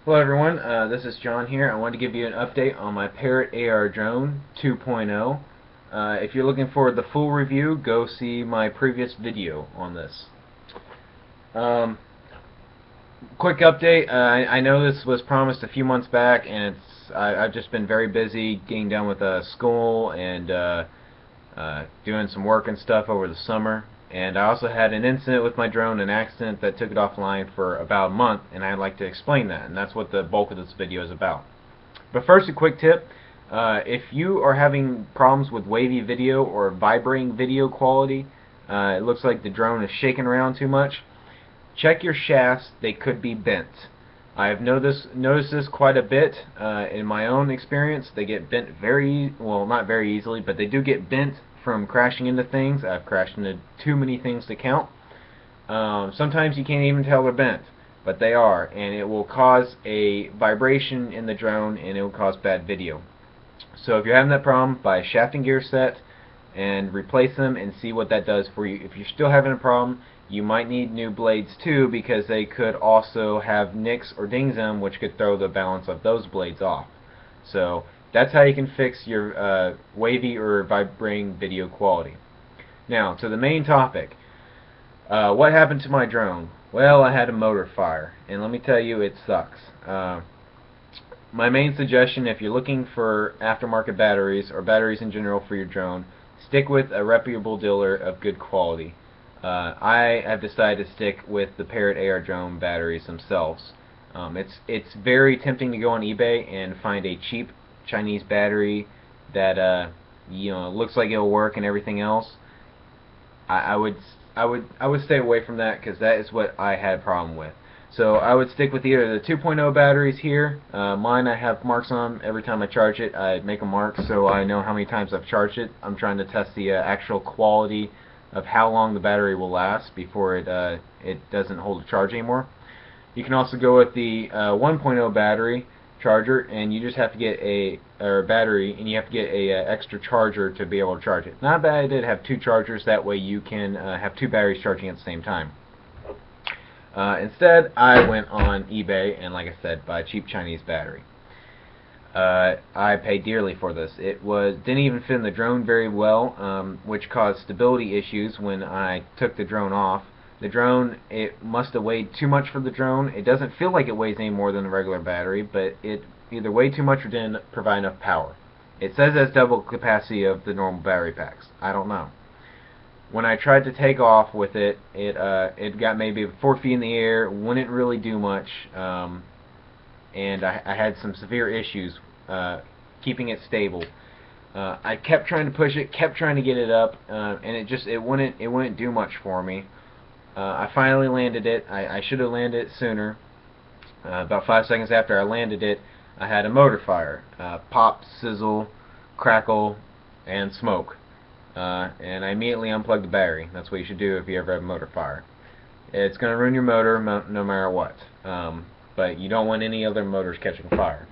Hello everyone, this is John here. I wanted to give you an update on my Parrot AR drone 2.0. If you're looking for the full review, go see my previous video on this. Um, Quick update, I know this was promised a few months back, and I've just been very busy getting done with school and doing some work and stuff over the summer. And I also had an incident with my drone, an accident that took it offline for about a month, and I'd like to explain that, and that's what the bulk of this video is about. But first, a quick tip. If you are having problems with wavy video or vibrating video quality, it looks like the drone is shaking around too much, check your shafts. They could be bent. I have noticed this quite a bit in my own experience. They get bent well, not very easily, but they do get bent from crashing into things. I've crashed into too many things to count. Sometimes you can't even tell they're bent, but they are, and it will cause a vibration in the drone, and it will cause bad video. So if you're having that problem, buy a shaft and gear set and replace them and see what that does for you. If you're still having a problem, you might need new blades too, because they could also have nicks or dings in them, which could throw the balance of those blades off. So that's how you can fix your wavy or vibrating video quality. Now to the main topic. What happened to my drone? Well, I had a motor fire, and let me tell you, it sucks. My main suggestion, if you're looking for aftermarket batteries or batteries in general for your drone, stick with a reputable dealer of good quality. I have decided to stick with the Parrot AR drone batteries themselves. It's very tempting to go on eBay and find a cheap Chinese battery that looks like it'll work and everything else. I would stay away from that, because that is what I had a problem with. So I would stick with either the 2.0 batteries here. Mine, I have marks on them. Every time I charge it, I make a mark so I know how many times I've charged it. I'm trying to test the actual quality of how long the battery will last before it doesn't hold a charge anymore. You can also go with the 1.0 battery charger, and you just have to get a battery, and you have to get a extra charger to be able to charge it. Not a bad idea to have two chargers, that way you can have two batteries charging at the same time. Instead, I went on eBay and, like I said, buy a cheap Chinese battery. I paid dearly for this. It didn't even fit in the drone very well, which caused stability issues when I took the drone off. The drone, it must have weighed too much for the drone. It doesn't feel like it weighs any more than a regular battery, but it either weighed too much or didn't provide enough power. It says it has double capacity of the normal battery packs. I don't know. When I tried to take off with it, it got maybe 4 feet in the air, wouldn't really do much, and I had some severe issues keeping it stable. I kept trying to push it, kept trying to get it up, and it wouldn't do much for me. I finally landed it. I should have landed it sooner. About 5 seconds after I landed it, I had a motor fire. Pop, sizzle, crackle, and smoke. And I immediately unplugged the battery. That's what you should do if you ever have a motor fire. It's going to ruin your motor no matter what. But you don't want any other motors catching fire.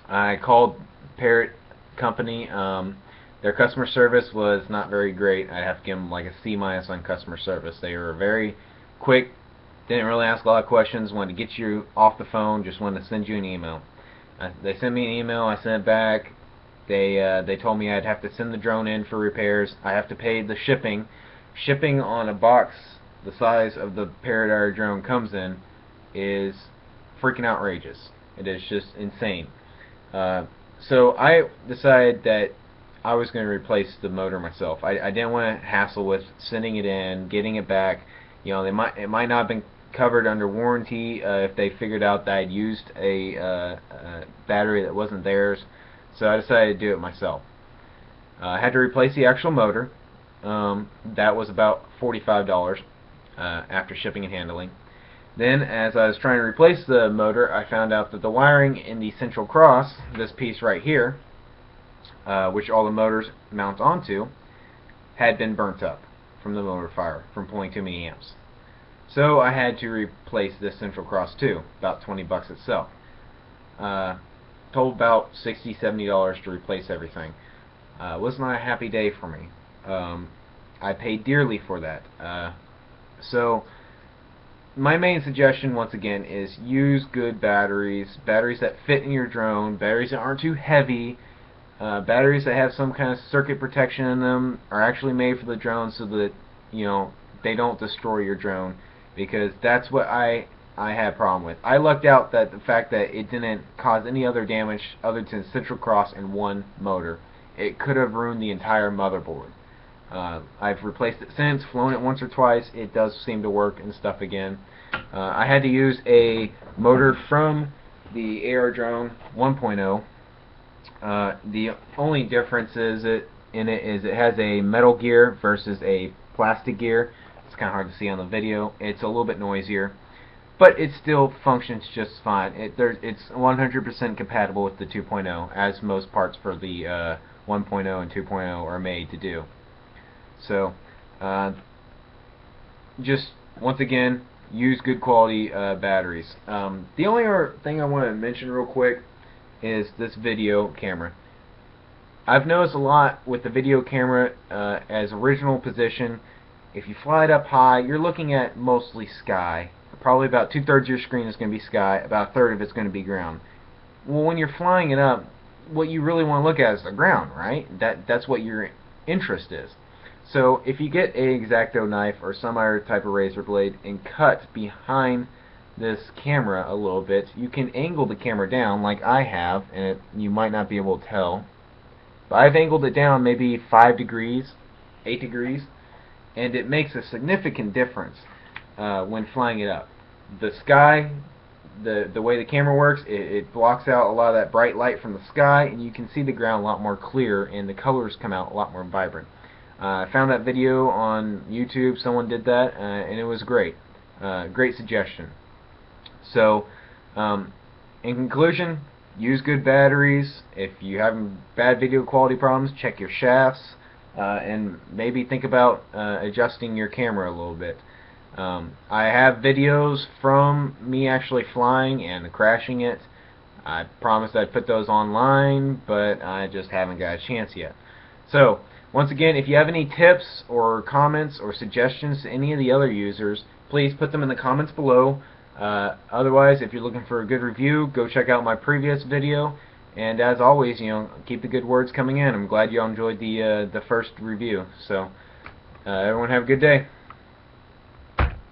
I called Parrot Company. Their customer service was not very great. I'd have to give them like a C- on customer service. They were very quick, didn't really ask a lot of questions, wanted to get you off the phone, just wanted to send you an email. They sent me an email, I sent it back. They told me I'd have to send the drone in for repairs. I have to pay the shipping. Shipping on a box the size of the Parrot AR drone comes in is freaking outrageous. It is just insane. So I decided that I was going to replace the motor myself. I didn't want to hassle with sending it in, getting it back. It might not have been covered under warranty if they figured out that I'd used a battery that wasn't theirs. So I decided to do it myself. I had to replace the actual motor. That was about $45 after shipping and handling. Then, as I was trying to replace the motor, I found out that the wiring in the central cross, this piece right here, which all the motors mount onto, had been burnt up from the motor fire from pulling too many amps. So I had to replace this central cross too, about 20 bucks itself. Told about $60–70 to replace everything. Was not a happy day for me. I paid dearly for that. So my main suggestion, once again, is use good batteries, batteries that fit in your drone, batteries that aren't too heavy, batteries that have some kind of circuit protection in them, are actually made for the drone so that, you know, they don't destroy your drone, because that's what I had a problem with. I lucked out that the fact that it didn't cause any other damage other than central cross and one motor. It could have ruined the entire motherboard. I've replaced it since, flown it once or twice. It does seem to work and stuff again. I had to use a motor from the AR Drone 1.0. The only difference in it is it has a metal gear versus a plastic gear. It's kind of hard to see on the video. It's a little bit noisier, but it still functions just fine. It's 100% compatible with the 2.0, as most parts for the 1.0 and 2.0 are made to do. So, just once again, use good quality batteries. The only other thing I want to mention real quick is this video camera. I've noticed a lot with the video camera as original position. If you fly it up high, you're looking at mostly sky. Probably about 2/3 of your screen is going to be sky, about 1/3 of it's going to be ground. Well, when you're flying it up, what you really want to look at is the ground, right? That's what your interest is. So if you get a X-Acto knife or some other type of razor blade and cut behind this camera a little bit, you can angle the camera down like I have, and you might not be able to tell, but I've angled it down maybe 5 degrees, 8 degrees, and it makes a significant difference when flying it up. The sky, the way the camera works, it blocks out a lot of that bright light from the sky, and you can see the ground a lot more clear, and the colors come out a lot more vibrant. I found that video on YouTube. Someone did that, and it was great. Great suggestion. So, in conclusion, use good batteries. If you have bad video quality problems, check your shafts, and maybe think about adjusting your camera a little bit. I have videos from me actually flying and crashing it. I promised I'd put those online, but I just haven't got a chance yet. So, once again, if you have any tips or comments or suggestions to any of the other users, please put them in the comments below. Otherwise, if you're looking for a good review, go check out my previous video. And as always, you know, keep the good words coming in. I'm glad you all enjoyed the first review. So, everyone have a good day.